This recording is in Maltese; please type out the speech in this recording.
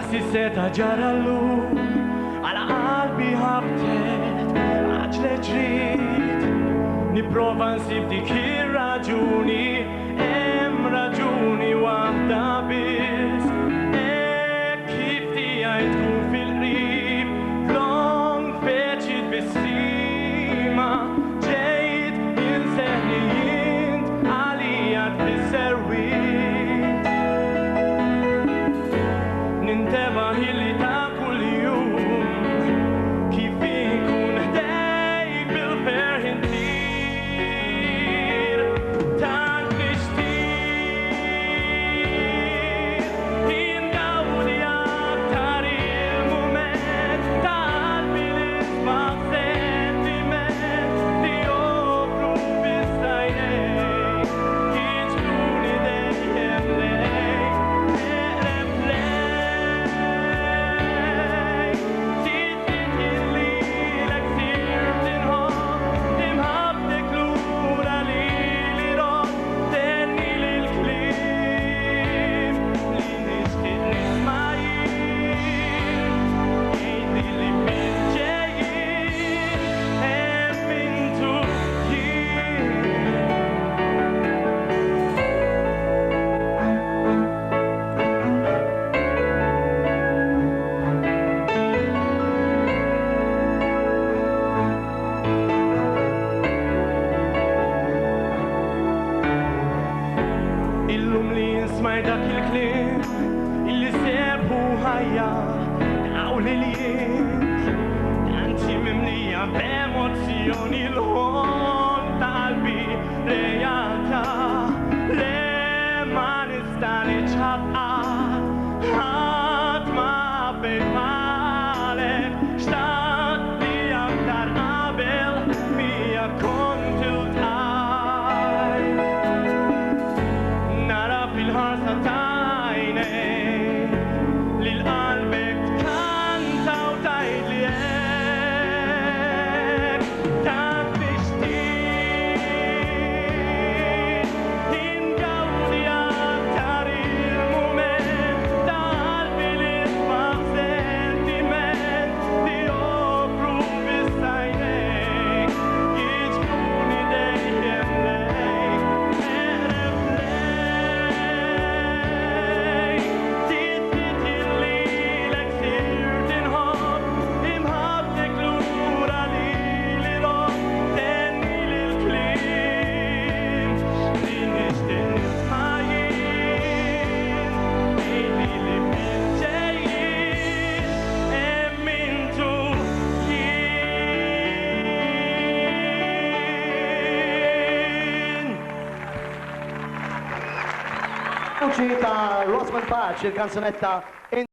Ħassi seta ġarallu għala qalbi ħabtet għaġle ġrid niprofa nsib dik ir-raġuni hemm raġuni waħda biss kif tiegħi tkun fil-qrib long feċit bis-sima ġejt inseħħni jint għalija tfisser wid nintema' ħilli ta' kuljum kif inkun ħdejk bil-ferħ intir tant nixtieq indawli aktar il-mument tal-qalbi li nisma' sentiment li joffru bis-għajnejk jiġruni dejjem lejk eqreb lejk tittit illilek sirt inħobb imħabbtek lura lili rod tenni lill-kliem li nixtieq nisma' jien jgħidli bil-ġejjin hemm intu jien illum li nsmaj dak il-kliem illi serbu ħajja dawl il-jien tanti mimlija b'emozzjoni l-ħon tal-qalbi realtà le ma nista' niċħabqa ħadd ma qabel bħalek xtaqt li aktar qabel mija kont iltqajt nara fil-ħarsa tajnejk li l-qalbek tkanta u tgħidli hekk tant nixtieq ingawdi aktar il-mument tal-qalbi li nisma' sentiment li joffru bis-għajnejk jiġruni dejjem lejk eqreb lejk tittit illilek sirt inħobb imħabbtek lura lili rod tenni lill-kliem li nixtieq nisma' jien jgħidli bil-ġejjin hemm intu jien. Voci ta' Rosman Pace, il canzonetta